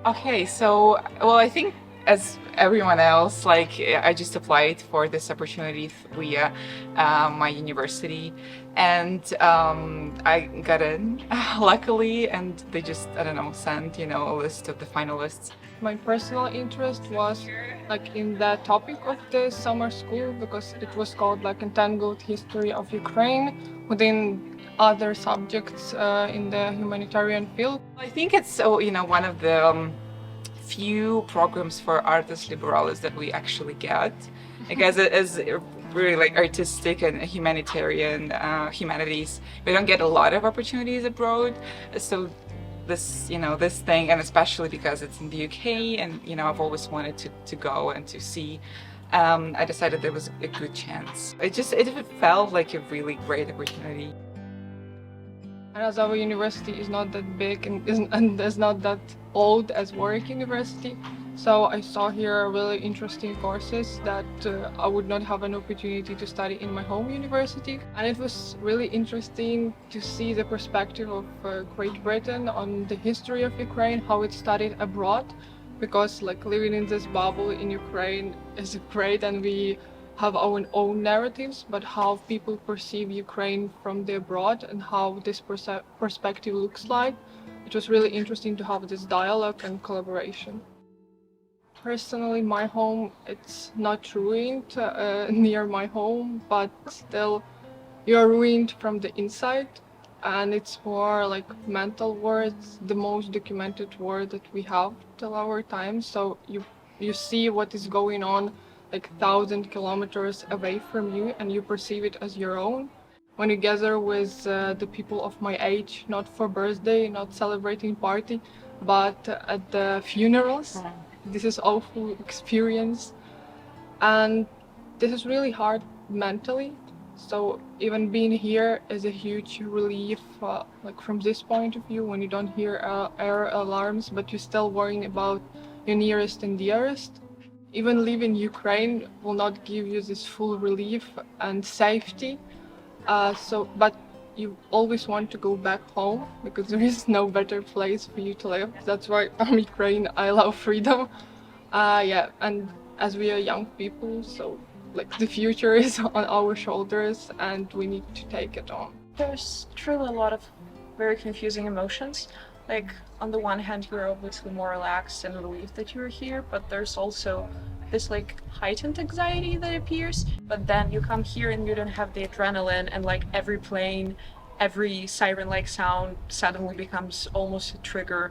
Okay, so well, I think as everyone else, like I just applied for this opportunity via my university, and I got in luckily, and they just I don't know sent a list of the finalists. My personal interest was like in the topic of the summer school because it was called like Entangled History of Ukraine within other subjects in the humanitarian field. I think it's one of the few programs for artes liberales that we actually get, because it is really like artistic and humanitarian humanities. We don't get a lot of opportunities abroad, so this thing, and especially because it's in the UK, and I've always wanted to go and to see. I decided there was a good chance. It felt like a really great opportunity. And as our university is not that big and is not that old as Warwick University, so I saw here really interesting courses that I would not have an opportunity to study in my home university. And it was really interesting to see the perspective of Great Britain on the history of Ukraine, how it's studied abroad, because like living in this bubble in Ukraine is great and we have our own narratives, but how people perceive Ukraine from the abroad and how this perspective looks like. It was really interesting to have this dialogue and collaboration. Personally, my home, it's not ruined near my home, but still you're ruined from the inside, and it's more like mental war. It's the most documented war that we have till our time. So you see what is going on like 1,000 kilometers away from you, and you perceive it as your own. When you gather with the people of my age, not for birthday, not celebrating party, but at the funerals, this is awful experience, and this is really hard mentally. So even being here is a huge relief, like from this point of view, when you don't hear air alarms, but you're still worrying about your nearest and dearest. Even living in Ukraine will not give you this full relief and safety. But you always want to go back home because there is no better place for you to live. That's why I'm Ukraine. I love freedom. Yeah, and as we are young people, so like the future is on our shoulders, and we need to take it on. There's truly a lot of very confusing emotions. Like, on the one hand, you're obviously more relaxed and relieved that you're here, but there's also this like heightened anxiety that appears. But then you come here and you don't have the adrenaline, and like every plane, every siren-like sound suddenly becomes almost a trigger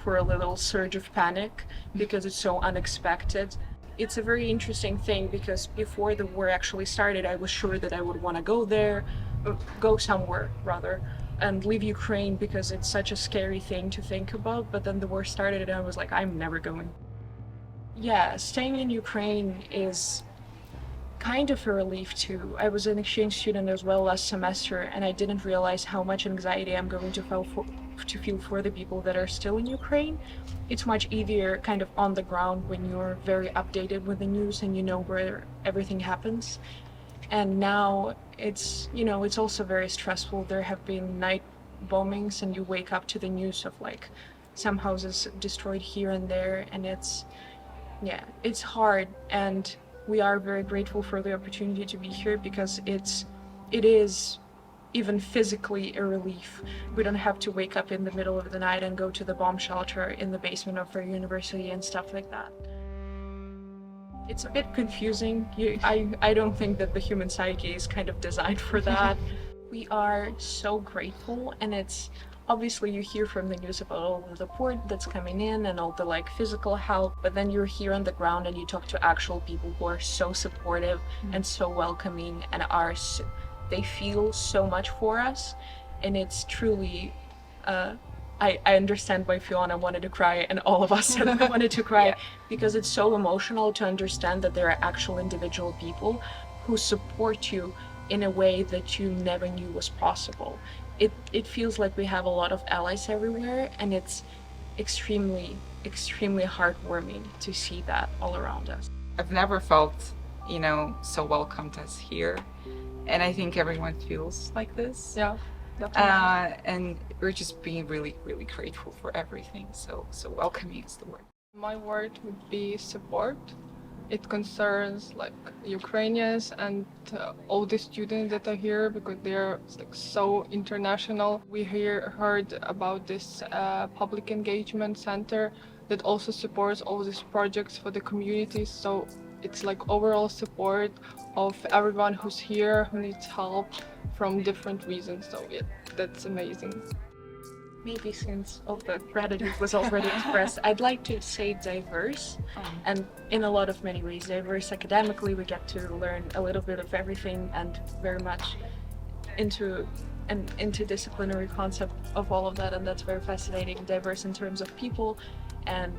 for a little surge of panic because it's so unexpected. It's a very interesting thing because before the war actually started, I was sure that I would want to go there, or go somewhere rather, and leave Ukraine because it's such a scary thing to think about. But then the war started and I was like, I'm never going. Yeah, staying in Ukraine is kind of a relief too. I was an exchange student as well last semester, and I didn't realize how much anxiety I'm going to feel for the people that are still in Ukraine. It's much easier kind of on the ground when you're very updated with the news and you know where everything happens. And now it's also very stressful. There have been night bombings and you wake up to the news of like some houses destroyed here and there, and it's hard, and we are very grateful for the opportunity to be here because it is even physically a relief. We don't have to wake up in the middle of the night and go to the bomb shelter in the basement of our university and stuff like that. It's a bit confusing. I don't think that the human psyche is kind of designed for that. We are so grateful, and it's obviously you hear from the news about all the support that's coming in and all the like physical help, but then you're here on the ground and you talk to actual people who are so supportive and so welcoming and they feel so much for us, and it's truly I understand why Fiona wanted to cry and all of us wanted to cry. Because it's so emotional to understand that there are actual individual people who support you in a way that you never knew was possible. It feels like we have a lot of allies everywhere, and it's extremely heartwarming to see that all around us. I've never felt, so welcomed as here, and I think everyone feels like this. Yeah. Definitely. and we're just being really, really grateful for everything. So welcoming is the word. My word would be support. It concerns like Ukrainians and all the students that are here because they're like so international. We heard about this public engagement center that also supports all these projects for the communities. So it's like overall support of everyone who's here who needs help from different reasons. So yeah, that's amazing. Maybe since all the gratitude was already expressed, I'd like to say diverse, and in a lot of many ways diverse. Academically, we get to learn a little bit of everything and very much into an interdisciplinary concept of all of that, and that's very fascinating. Diverse in terms of people, and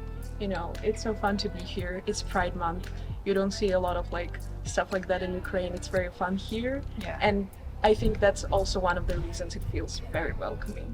it's so fun to be here. It's Pride Month. You don't see a lot of like stuff like that in Ukraine. It's very fun here, Yeah. and I think that's also one of the reasons it feels very welcoming.